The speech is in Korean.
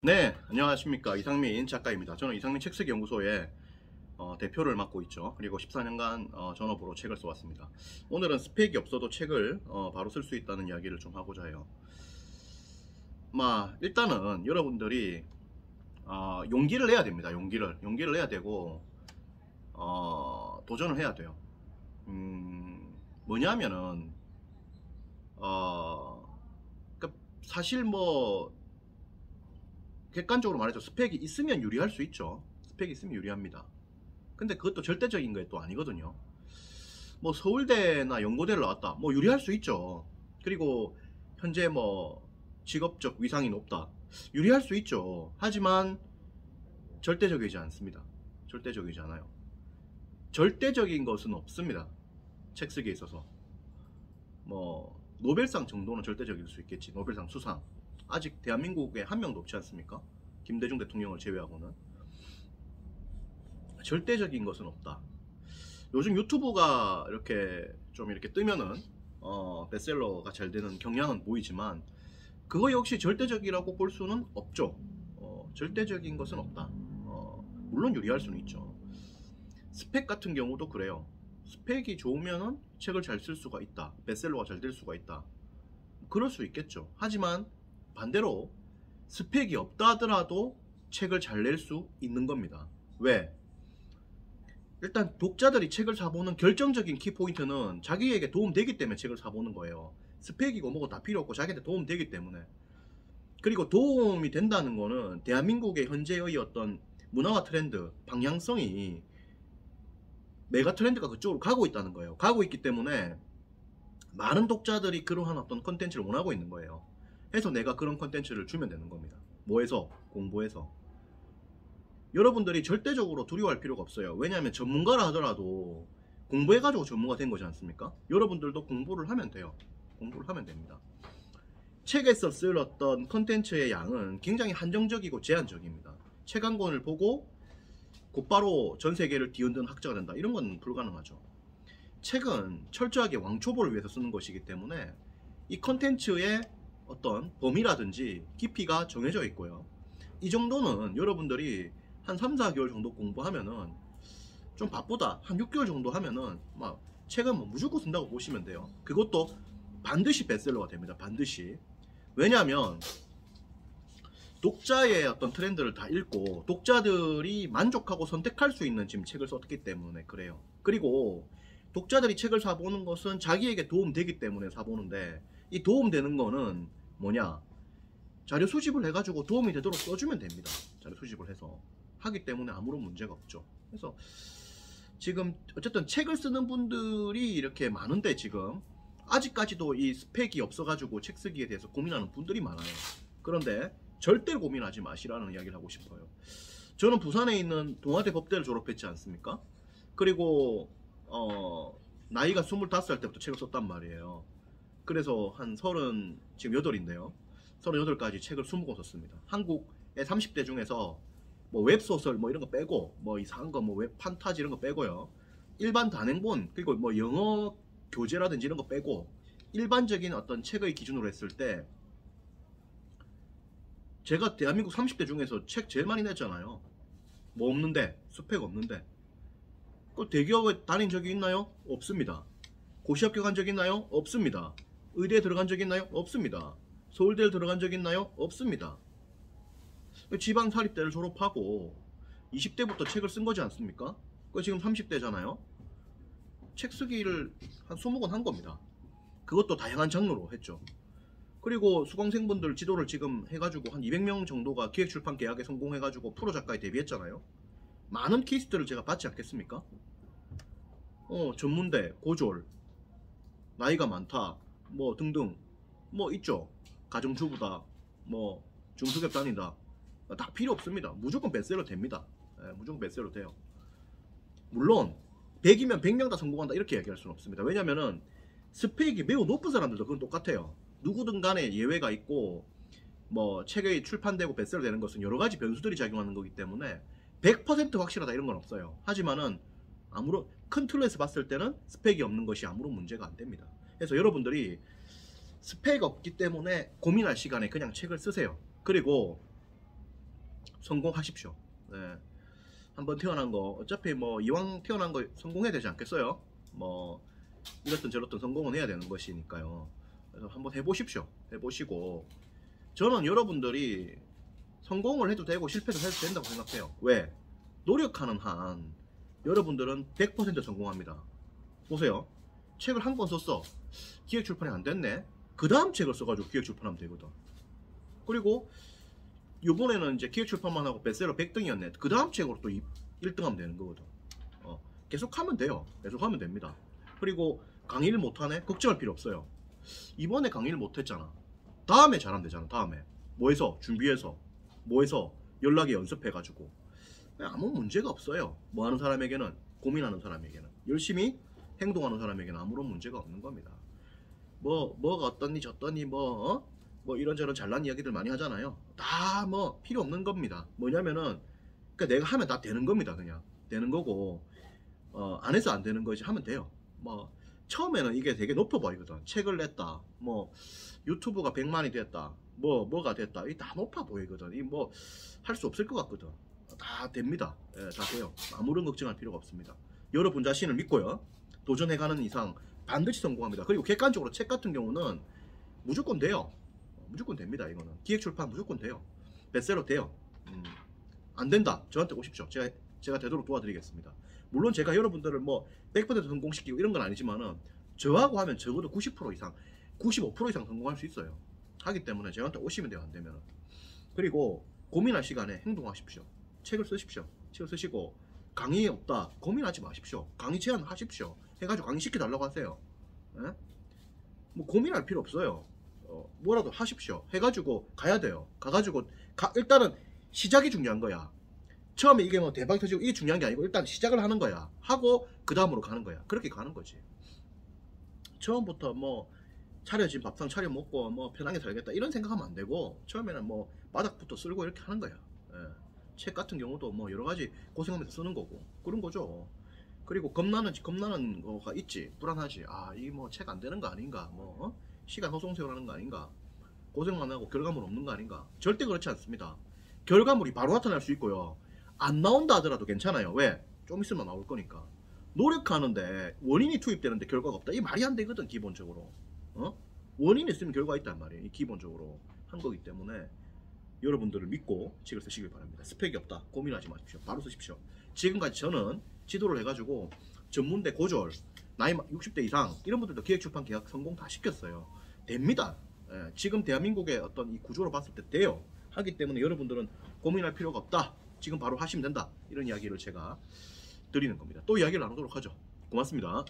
네, 안녕하십니까. 이상민 작가입니다. 저는 이상민 책쓰기 연구소의 대표를 맡고 있죠. 그리고 14년간 전업으로 책을 써왔습니다. 오늘은 스펙이 없어도 책을 바로 쓸 수 있다는 이야기를 좀 하고자 해요. 일단은 여러분들이 용기를 내야 됩니다. 용기를 내야 되고 도전을 해야 돼요. 뭐냐면은 그러니까 사실 객관적으로 말해서 스펙이 있으면 유리할 수 있죠. 스펙이 있으면 유리합니다. 근데 그것도 절대적인 게 또 아니거든요. 서울대나 연고대를 나왔다, 유리할 수 있죠. 그리고 현재 직업적 위상이 높다, 유리할 수 있죠. 하지만 절대적이지 않습니다. 절대적이지 않아요. 절대적인 것은 없습니다. 책 쓰기에 있어서. 노벨상 정도는 절대적일 수 있겠지. 노벨상 수상 아직 대한민국에 한 명도 없지 않습니까? 김대중 대통령을 제외하고는. 절대적인 것은 없다. 요즘 유튜브가 이렇게 뜨면은 베스트셀러가 잘 되는 경향은 보이지만 그거 역시 절대적이라고 볼 수는 없죠. 절대적인 것은 없다. 물론 유리할 수는 있죠. 스펙 같은 경우도 그래요. 스펙이 좋으면은 책을 잘 쓸 수가 있다. 베스트셀러가 잘 될 수가 있다. 그럴 수 있겠죠. 하지만 반대로 스펙이 없다 하더라도 책을 잘 낼 수 있는 겁니다. 왜? 일단 독자들이 책을 사보는 결정적인 키포인트는 자기에게 도움되기 때문에 책을 사보는 거예요. 스펙이고 뭐고 다 필요 없고 자기한테 도움되기 때문에. 그리고 도움이 된다는 거는 대한민국의 현재의 어떤 문화와 트렌드, 방향성이 메가 트렌드가 그쪽으로 가고 있다는 거예요. 가고 있기 때문에 많은 독자들이 그러한 어떤 컨텐츠를 원하고 있는 거예요. 해서 내가 그런 컨텐츠를 주면 되는 겁니다. 뭐해서? 공부해서. 여러분들이 절대적으로 두려워할 필요가 없어요. 왜냐하면 전문가라 하더라도 공부해가지고 전문가 된 거지 않습니까? 여러분들도 공부를 하면 돼요. 공부를 하면 됩니다. 책에서 쓸 어떤 컨텐츠의 양은 굉장히 한정적이고 제한적입니다. 책 한 권을 보고 곧바로 전 세계를 뒤흔드는 학자가 된다, 이런 건 불가능하죠. 책은 철저하게 왕초보를 위해서 쓰는 것이기 때문에 이 컨텐츠의 어떤 범위라든지 깊이가 정해져 있고요. 이 정도는 여러분들이 한 3, 4개월 정도 공부하면은, 좀 바쁘다 한 6개월 정도 하면은 책은 무조건 쓴다고 보시면 돼요. 그것도 반드시 베스트셀러가 됩니다. 반드시. 왜냐하면 독자의 어떤 트렌드를 다 읽고 독자들이 만족하고 선택할 수 있는 지금 책을 썼기 때문에 그래요. 그리고 독자들이 책을 사보는 것은 자기에게 도움되기 때문에 사보는데, 이 도움되는 거는 뭐냐? 자료 수집을 해가지고 도움이 되도록 써주면 됩니다. 자료 수집을 해서 하기 때문에 아무런 문제가 없죠. 그래서 지금 어쨌든 책을 쓰는 분들이 이렇게 많은데, 지금 아직까지도 이 스펙이 없어가지고 책 쓰기에 대해서 고민하는 분들이 많아요. 그런데 절대 고민하지 마시라는 이야기를 하고 싶어요. 저는 부산에 있는 동아대 법대를 졸업했지 않습니까? 그리고 나이가 25살 때부터 책을 썼단 말이에요. 그래서 한 30, 지금 8인데요. 38까지 책을 20권 썼습니다. 한국의 30대 중에서 웹소설 이런 거 빼고, 이상한 거 웹 판타지 이런 거 빼고요. 일반 단행본, 그리고 영어 교재라든지 이런 거 빼고 일반적인 어떤 책의 기준으로 했을 때 제가 대한민국 30대 중에서 책 제일 많이 냈잖아요. 없는데, 스펙 없는데. 그 대기업에 다닌 적이 있나요? 없습니다. 고시 합격한 적 있나요? 없습니다. 의대에 들어간 적 있나요? 없습니다. 서울대를 들어간 적 있나요? 없습니다. 지방 사립대를 졸업하고 20대부터 책을 쓴 거지 않습니까? 지금 30대잖아요. 책 쓰기를 한 20권 한 겁니다. 그것도 다양한 장르로 했죠. 그리고 수강생분들 지도를 지금 해가지고 한 200명 정도가 기획출판 계약에 성공해가지고 프로 작가에 데뷔했잖아요. 많은 케이스들을 제가 봤지 않겠습니까? 전문대, 고졸, 나이가 많다, 등등 있죠. 가정주부다, 중소기업 다닌다, 다 필요 없습니다. 무조건 베스트셀러 됩니다. 무조건 베스트셀러 돼요. 물론 100이면 100명 다 성공한다 이렇게 얘기할 수는 없습니다. 왜냐면은 스펙이 매우 높은 사람들도 그건 똑같아요. 누구든 간에 예외가 있고, 책이 출판되고 베스트셀러 되는 것은 여러 가지 변수들이 작용하는 거기 때문에 100% 확실하다 이런 건 없어요. 하지만은 아무런 큰 틀에서 봤을 때는 스펙이 없는 것이 아무런 문제가 안 됩니다. 그래서 여러분들이 스펙 없기 때문에 고민할 시간에 그냥 책을 쓰세요. 그리고 성공하십시오. 네. 한번 태어난 거 어차피 뭐 이왕 태어난 거 성공해야 되지 않겠어요? 뭐 이렇든 저렇든 성공은 해야 되는 것이니까요. 그래서 한번 해보십시오. 해보시고 저는 여러분들이 성공을 해도 되고 실패도 해도 된다고 생각해요. 왜? 노력하는 한 여러분들은 100% 성공합니다. 보세요. 책을 한 권 썼어. 기획 출판이 안 됐네. 그 다음 책을 써가지고 기획 출판하면 되거든. 그리고 이번에는 이제 기획 출판만 하고 베스트셀러 100등이었네. 그 다음 책으로 또 1등 하면 되는 거거든. 계속 하면 돼요. 계속 하면 됩니다. 그리고 강의를 못하네? 걱정할 필요 없어요. 이번에 강의를 못했잖아. 다음에 잘하면 되잖아. 다음에 뭐 해서 준비해서 뭐 해서 연락에 연습해가지고 아무 문제가 없어요. 뭐 하는 사람에게는, 고민하는 사람에게는, 열심히 행동하는 사람에게는 아무런 문제가 없는 겁니다. 뭐가 어떠니 저떠니 뭐 이런저런 잘난 이야기들 많이 하잖아요. 다 뭐 필요 없는 겁니다. 뭐냐면은 그러니까 내가 하면 다 되는 겁니다. 그냥 되는 거고 안 해서 안 되는 거지. 하면 돼요. 뭐 처음에는 이게 되게 높아 보이거든. 책을 냈다, 뭐 유튜브가 100만이 됐다, 뭐가 됐다, 이 다 높아 보이거든. 이 뭐 할 수 없을 것 같거든. 다 됩니다. 예, 다 돼요. 아무런 걱정할 필요가 없습니다. 여러분 자신을 믿고요. 도전해가는 이상 반드시 성공합니다. 그리고 객관적으로 책 같은 경우는 무조건 돼요. 무조건 됩니다. 이거는 기획 출판 무조건 돼요. 베스트셀러 돼요. 안 된다, 저한테 오십시오. 제가 되도록 도와드리겠습니다. 물론 제가 여러분들을 뭐 100% 성공시키고 이런 건 아니지만은 저하고 하면 적어도 90% 이상, 95% 이상 성공할 수 있어요. 하기 때문에 저한테 오시면 돼요. 안 되면. 그리고 고민할 시간에 행동하십시오. 책을 쓰십시오. 책을 쓰시고 강의 없다 고민하지 마십시오. 강의 제안하십시오. 해가지고 강의 시켜달라고 하세요. 에? 뭐 고민할 필요 없어요. 뭐라도 하십시오. 해가지고 가야 돼요. 가가지고 일단은 시작이 중요한 거야. 처음에 이게 뭐 대박 터지고 이게 중요한 게 아니고 일단 시작을 하는 거야. 하고 그 다음으로 가는 거야. 그렇게 가는 거지. 처음부터 뭐 차려진 밥상 차려 먹고 뭐 편하게 살겠다 이런 생각하면 안 되고 처음에는 뭐 바닥부터 쓸고 이렇게 하는 거야. 예. 책 같은 경우도 뭐 여러 가지 고생하면서 쓰는 거고 그런 거죠. 그리고 겁나는 거가 있지. 불안하지. 아, 이 뭐 책 안 되는 거 아닌가, 뭐 시간 허송세월하는 거 아닌가, 고생만 하고 결과물 없는 거 아닌가. 절대 그렇지 않습니다. 결과물이 바로 나타날 수 있고요. 안 나온다 하더라도 괜찮아요. 왜? 좀 있으면 나올 거니까. 노력하는데 원인이 투입되는데 결과가 없다, 이 말이 안 되거든. 기본적으로 원인이 있으면 결과가 있단 말이에요. 이 기본적으로 한 거기 때문에 여러분들을 믿고 책을 쓰시길 바랍니다. 스펙이 없다 고민하지 마십시오. 바로 쓰십시오. 지금까지 저는 지도를 해가지고 전문대 고졸, 나이 60대 이상 이런 분들도 기획출판 계약 성공 다 시켰어요. 됩니다. 예, 지금 대한민국의 어떤 이 구조로 봤을 때 돼요. 하기 때문에 여러분들은 고민할 필요가 없다, 지금 바로 하시면 된다, 이런 이야기를 제가 드리는 겁니다. 또 이야기를 나누도록 하죠. 고맙습니다.